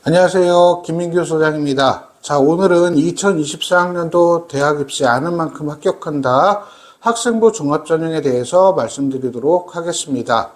안녕하세요. 김민규 소장입니다. 자, 오늘은 2024학년도 대학 입시 아는 만큼 합격한다 학생부 종합전형에 대해서 말씀드리도록 하겠습니다.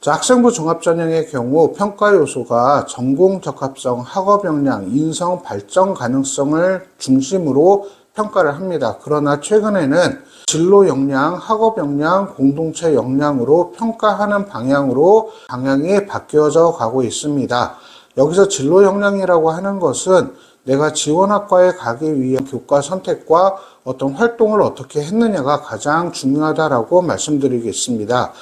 자, 학생부 종합전형의 경우 평가 요소가 전공 적합성, 학업 역량, 인성 발전 가능성을 중심으로 평가를 합니다. 그러나 최근에는 진로 역량, 학업 역량, 공동체 역량으로 평가하는 방향이 바뀌어져 가고 있습니다. 여기서 진로 역량이라고 하는 것은 내가 지원학과에 가기 위한 교과 선택과 어떤 활동을 어떻게 했느냐가 가장 중요하다라고 말씀드리겠습니다.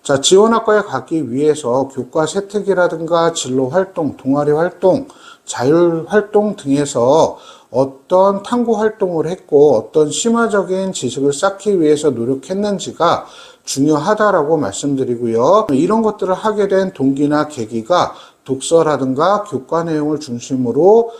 자, 지원학과에 가기 위해서 교과 세특이라든가 진로 활동, 동아리 활동, 자율 활동 등에서 어떤 탐구 활동을 했고 어떤 심화적인 지식을 쌓기 위해서 노력했는지가 중요하다라고 말씀드리고요. 이런 것들을 하게 된 동기나 계기가 독서라든가 교과 내용을 중심으로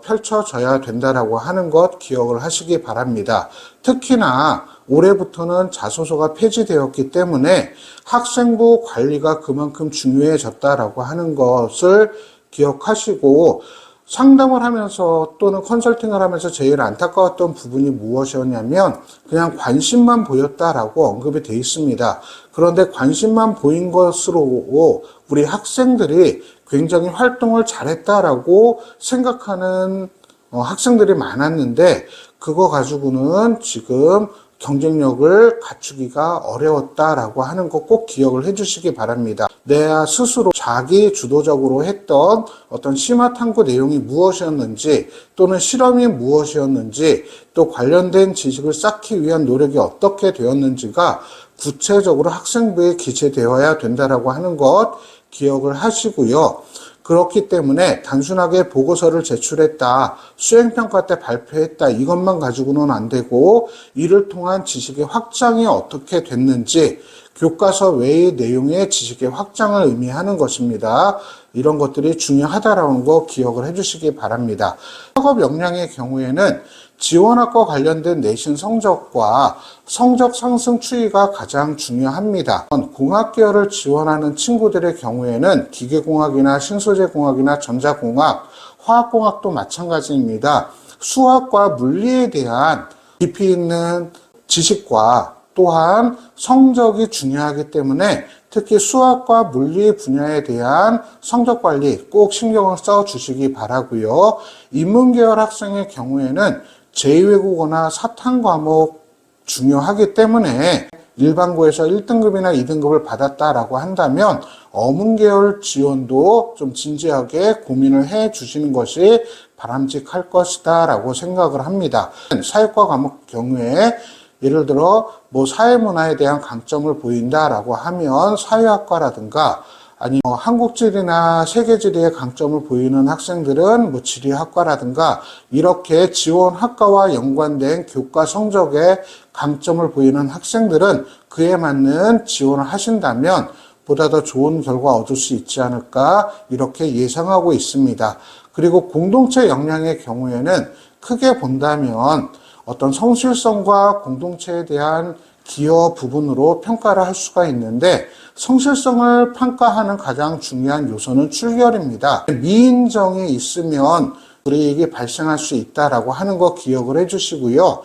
펼쳐져야 된다라고 하는 것 기억을 하시기 바랍니다. 특히나 올해부터는 자소서가 폐지되었기 때문에 학생부 관리가 그만큼 중요해졌다라고 하는 것을 기억하시고, 상담을 하면서 또는 컨설팅을 하면서 제일 안타까웠던 부분이 무엇이었냐면 그냥 관심만 보였다라고 언급이 되어 있습니다. 그런데 관심만 보인 것으로 우리 학생들이 굉장히 활동을 잘했다라고 생각하는 학생들이 많았는데, 그거 가지고는 지금 경쟁력을 갖추기가 어려웠다라고 하는 거 꼭 기억을 해주시기 바랍니다. 내가 스스로 자기 주도적으로 했던 어떤 심화 탐구 내용이 무엇이었는지, 또는 실험이 무엇이었는지, 또 관련된 지식을 쌓기 위한 노력이 어떻게 되었는지가 구체적으로 학생부에 기재되어야 된다라고 하는 것 기억을 하시고요. 그렇기 때문에 단순하게 보고서를 제출했다, 수행평가 때 발표했다, 이것만 가지고는 안 되고 이를 통한 지식의 확장이 어떻게 됐는지, 교과서 외의 내용의 지식의 확장을 의미하는 것입니다. 이런 것들이 중요하다라는 거 기억을 해주시기 바랍니다. 학업 역량의 경우에는 지원학과 관련된 내신 성적과 성적 상승 추이가 가장 중요합니다. 공학계열을 지원하는 친구들의 경우에는 기계공학이나 신소재공학이나 전자공학, 화학공학도 마찬가지입니다. 수학과 물리에 대한 깊이 있는 지식과 또한 성적이 중요하기 때문에 특히 수학과 물리 분야에 대한 성적 관리 꼭 신경을 써 주시기 바라고요. 인문계열 학생의 경우에는 제2외국어나 사탐 과목 중요하기 때문에 일반고에서 1등급이나 2등급을 받았다라고 한다면 어문계열 지원도 좀 진지하게 고민을 해 주시는 것이 바람직할 것이다 라고 생각을 합니다. 사회과 과목 경우에 예를 들어 사회문화에 대한 강점을 보인다라고 하면 사회학과라든가 아니면 한국지리나 세계지리에 강점을 보이는 학생들은 지리학과라든가 이렇게 지원학과와 연관된 교과 성적에 강점을 보이는 학생들은 그에 맞는 지원을 하신다면 보다 더 좋은 결과 얻을 수 있지 않을까 이렇게 예상하고 있습니다. 그리고 공동체 역량의 경우에는 크게 본다면 어떤 성실성과 공동체에 대한 기여 부분으로 평가를 할 수가 있는데, 성실성을 평가하는 가장 중요한 요소는 출결입니다. 미인정이 있으면 불이익이 발생할 수 있다라고 하는 거 기억을 해주시고요.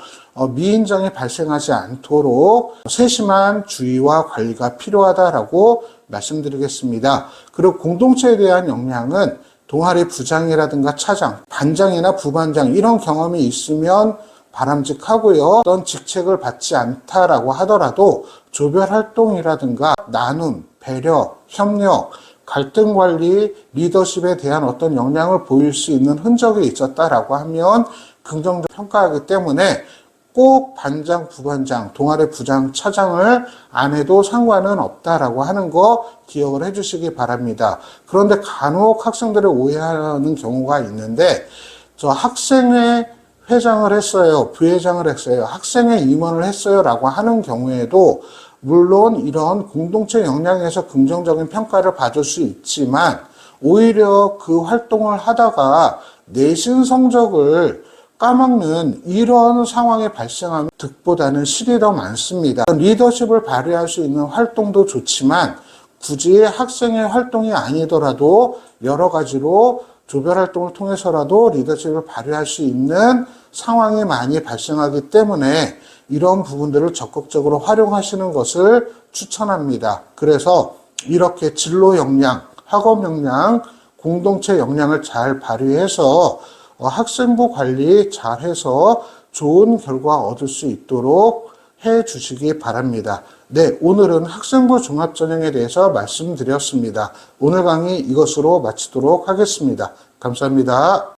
미인정이 발생하지 않도록 세심한 주의와 관리가 필요하다라고 말씀드리겠습니다. 그리고 공동체에 대한 역량은 동아리 부장이라든가 차장, 반장이나 부반장 이런 경험이 있으면 바람직하고요. 어떤 직책을 받지 않다라고 하더라도 조별 활동이라든가 나눔, 배려, 협력, 갈등 관리, 리더십에 대한 어떤 역량을 보일 수 있는 흔적이 있었다라고 하면 긍정적으로 평가하기 때문에 꼭 반장, 부반장, 동아리 부장, 차장을 안 해도 상관은 없다라고 하는 거 기억을 해주시기 바랍니다. 그런데 간혹 학생들이 오해하는 경우가 있는데, 저 학생의 회장을 했어요, 부회장을 했어요, 학생의 임원을 했어요 라고 하는 경우에도 물론 이런 공동체 역량에서 긍정적인 평가를 받을 수 있지만 오히려 그 활동을 하다가 내신 성적을 까먹는 이런 상황이 발생하면 득보다는 실이 더 많습니다. 리더십을 발휘할 수 있는 활동도 좋지만 굳이 학생의 활동이 아니더라도 여러 가지로 조별 활동을 통해서라도 리더십을 발휘할 수 있는 상황이 많이 발생하기 때문에 이런 부분들을 적극적으로 활용하시는 것을 추천합니다. 그래서 이렇게 진로 역량, 학업 역량, 공동체 역량을 잘 발휘해서 학생부 관리 잘해서 좋은 결과 얻을 수 있도록 해 주시기 바랍니다. 네, 오늘은 학생부 종합전형에 대해서 말씀드렸습니다. 오늘 강의 이것으로 마치도록 하겠습니다. 감사합니다.